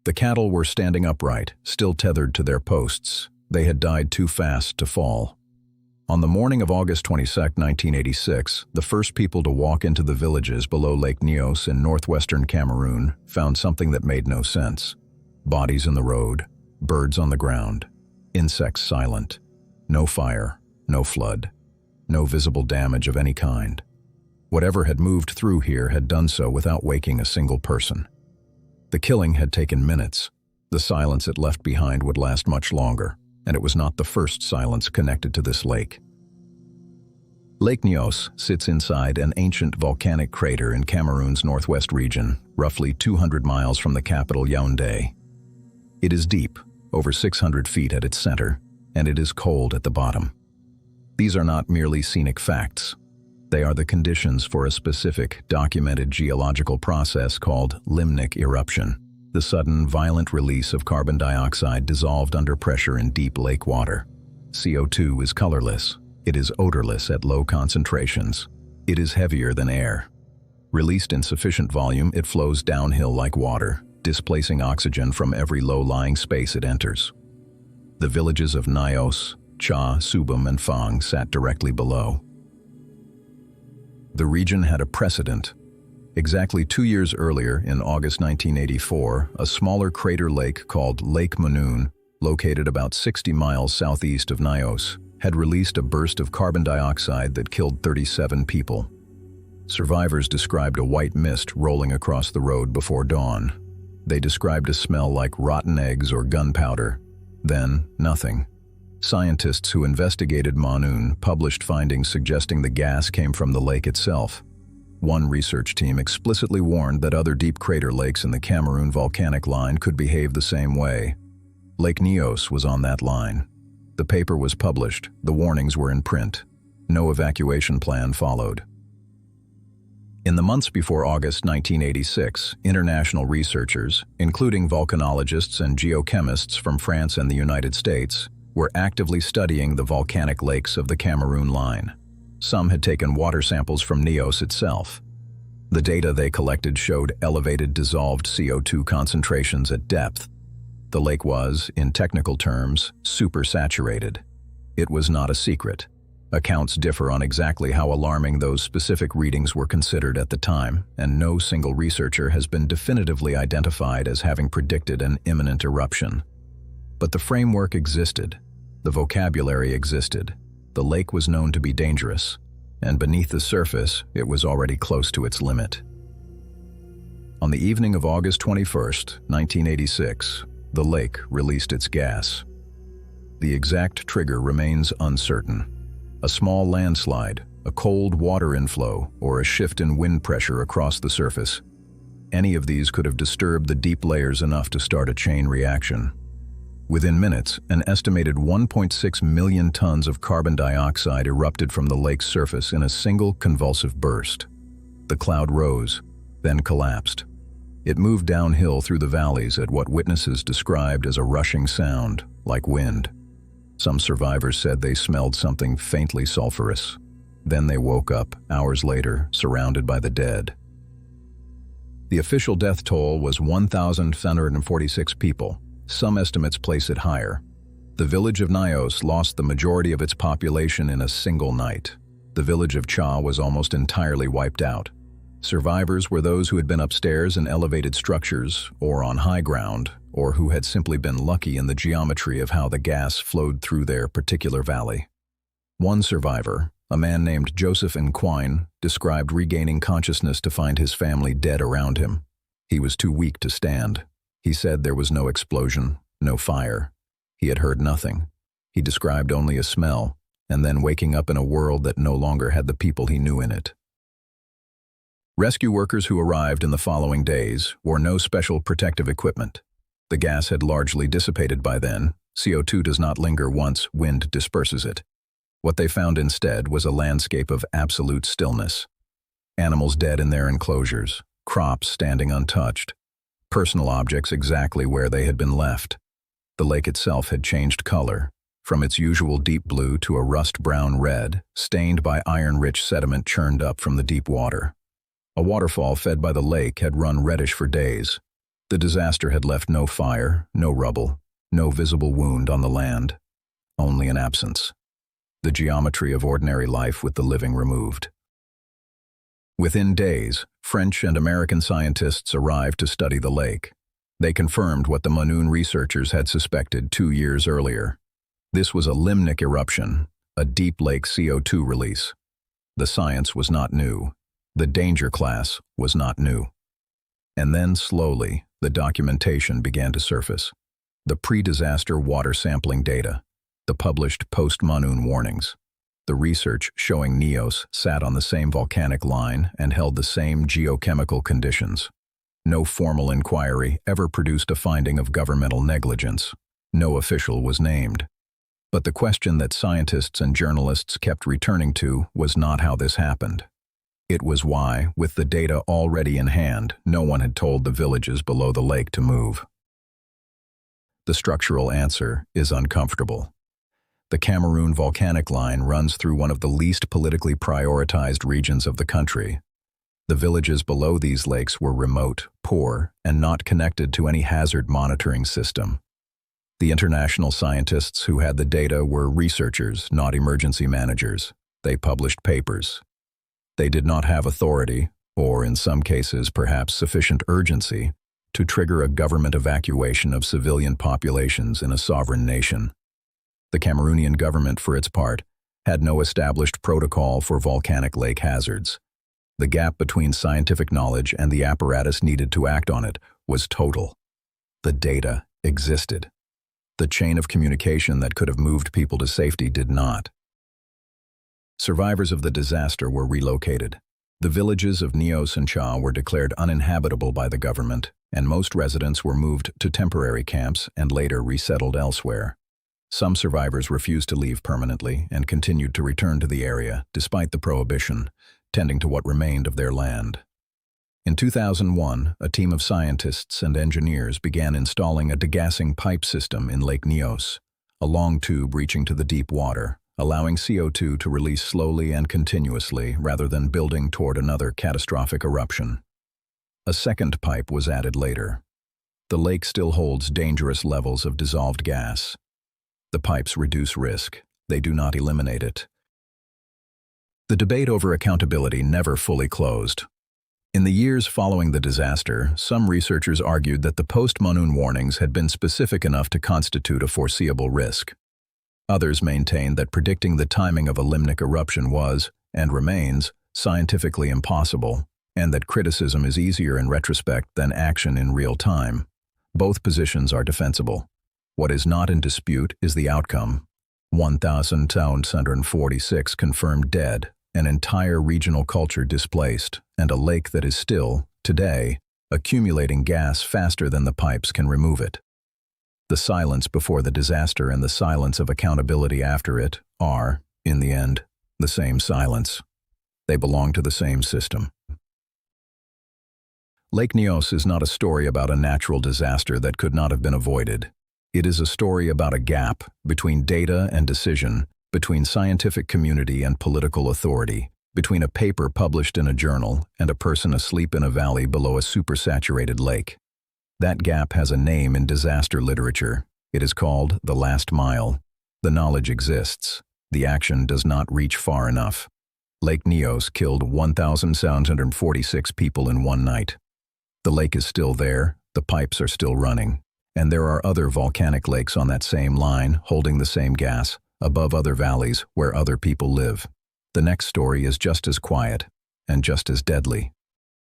The cattle were standing upright, still tethered to their posts. They had died too fast to fall. On the morning of August 22, 1986, the first people to walk into the villages below Lake Nyos in northwestern Cameroon found something that made no sense. Bodies in the road, birds on the ground, insects silent. No fire, no flood, no visible damage of any kind. Whatever had moved through here had done so without waking a single person. The killing had taken minutes. The silence it left behind would last much longer, and it was not the first silence connected to this lake. Lake Nyos sits inside an ancient volcanic crater in Cameroon's northwest region, roughly 200 miles from the capital Yaoundé. It is deep, over 600 feet at its center, and it is cold at the bottom. These are not merely scenic facts. They are the conditions for a specific, documented geological process called limnic eruption, the sudden, violent release of carbon dioxide dissolved under pressure in deep lake water. CO2 is colorless. It is odorless at low concentrations. It is heavier than air. Released in sufficient volume, it flows downhill like water, displacing oxygen from every low-lying space it enters. The villages of Nyos, Cha, Subum, and Fang sat directly below. The region had a precedent. Exactly 2 years earlier, in August 1984, a smaller crater lake called Lake Nyos, located about 60 miles southeast of Nyos, had released a burst of carbon dioxide that killed 37 people. Survivors described a white mist rolling across the road before dawn. They described a smell like rotten eggs or gunpowder. Then, nothing. Scientists who investigated Nyos published findings suggesting the gas came from the lake itself. One research team explicitly warned that other deep crater lakes in the Cameroon volcanic line could behave the same way. Lake Nyos was on that line. The paper was published, the warnings were in print. No evacuation plan followed. In the months before August 1986, international researchers, including volcanologists and geochemists from France and the United States, were actively studying the volcanic lakes of the Cameroon line. Some had taken water samples from Nyos itself. The data they collected showed elevated dissolved CO2 concentrations at depth. The lake was, in technical terms, supersaturated. It was not a secret. Accounts differ on exactly how alarming those specific readings were considered at the time, and no single researcher has been definitively identified as having predicted an imminent eruption. But the framework existed. The vocabulary existed. The lake was known to be dangerous, and beneath the surface, it was already close to its limit. On the evening of August 21, 1986, the lake released its gas. The exact trigger remains uncertain. A small landslide, a cold water inflow, or a shift in wind pressure across the surface. Any of these could have disturbed the deep layers enough to start a chain reaction. Within minutes, an estimated 1.6 million tons of carbon dioxide erupted from the lake's surface in a single convulsive burst. The cloud rose, then collapsed. It moved downhill through the valleys at what witnesses described as a rushing sound, like wind. Some survivors said they smelled something faintly sulfurous. Then they woke up, hours later, surrounded by the dead. The official death toll was 1,746 people. Some estimates place it higher. The village of Nyos lost the majority of its population in a single night. The village of Cha was almost entirely wiped out. Survivors were those who had been upstairs in elevated structures, or on high ground, or who had simply been lucky in the geometry of how the gas flowed through their particular valley. One survivor, a man named Joseph Nkwine, described regaining consciousness to find his family dead around him. He was too weak to stand. He said there was no explosion, no fire. He had heard nothing. He described only a smell, and then waking up in a world that no longer had the people he knew in it. Rescue workers who arrived in the following days wore no special protective equipment. The gas had largely dissipated by then. CO2 does not linger once wind disperses it. What they found instead was a landscape of absolute stillness. Animals dead in their enclosures, crops standing untouched, personal objects exactly where they had been left. The lake itself had changed color, from its usual deep blue to a rust-brown red, stained by iron-rich sediment churned up from the deep water. A waterfall fed by the lake had run reddish for days. The The disaster had left no fire, no rubble, no visible wound on the land, only an absence. The geometry of ordinary life with the living removed. Within days, French and American scientists arrived to study the lake. They confirmed what the Manoon researchers had suspected 2 years earlier. This was a limnic eruption, a deep lake CO2 release. The science was not new. The danger class was not new. And then, slowly, the documentation began to surface. The pre-disaster water sampling data, the published post-Manoon warnings, the research showing Nyos sat on the same volcanic line and held the same geochemical conditions. No formal inquiry ever produced a finding of governmental negligence. No official was named. But the question that scientists and journalists kept returning to was not how this happened. It was why, with the data already in hand, no one had told the villages below the lake to move. The structural answer is uncomfortable. The Cameroon volcanic line runs through one of the least politically prioritized regions of the country. The villages below these lakes were remote, poor, and not connected to any hazard monitoring system. The international scientists who had the data were researchers, not emergency managers. They published papers. They did not have authority, or in some cases perhaps sufficient urgency, to trigger a government evacuation of civilian populations in a sovereign nation. The Cameroonian government, for its part, had no established protocol for volcanic lake hazards. The gap between scientific knowledge and the apparatus needed to act on it was total. The data existed. The chain of communication that could have moved people to safety did not. Survivors of the disaster were relocated. The villages of Nyos and Cha were declared uninhabitable by the government, and most residents were moved to temporary camps and later resettled elsewhere. Some survivors refused to leave permanently and continued to return to the area despite the prohibition, tending to what remained of their land. In 2001, a team of scientists and engineers began installing a degassing pipe system in Lake Nyos, a long tube reaching to the deep water, allowing CO2 to release slowly and continuously rather than building toward another catastrophic eruption. A second pipe was added later. The lake still holds dangerous levels of dissolved gas. The pipes reduce risk. They do not eliminate it. The debate over accountability never fully closed. In the years following the disaster, some researchers argued that the post-Manoon warnings had been specific enough to constitute a foreseeable risk. Others maintained that predicting the timing of a limnic eruption was, and remains, scientifically impossible, and that criticism is easier in retrospect than action in real time. Both positions are defensible. What is not in dispute is the outcome. 1,746 confirmed dead, an entire regional culture displaced, and a lake that is still, today, accumulating gas faster than the pipes can remove it. The silence before the disaster and the silence of accountability after it are, in the end, the same silence. They belong to the same system. Lake Nyos is not a story about a natural disaster that could not have been avoided. It is a story about a gap between data and decision, between scientific community and political authority, between a paper published in a journal and a person asleep in a valley below a supersaturated lake. That gap has a name in disaster literature. It is called the last mile. The knowledge exists. The action does not reach far enough. Lake Nyos killed 1,746 people in one night. The lake is still there, the pipes are still running, and there are other volcanic lakes on that same line, holding the same gas, above other valleys where other people live. The next story is just as quiet and just as deadly.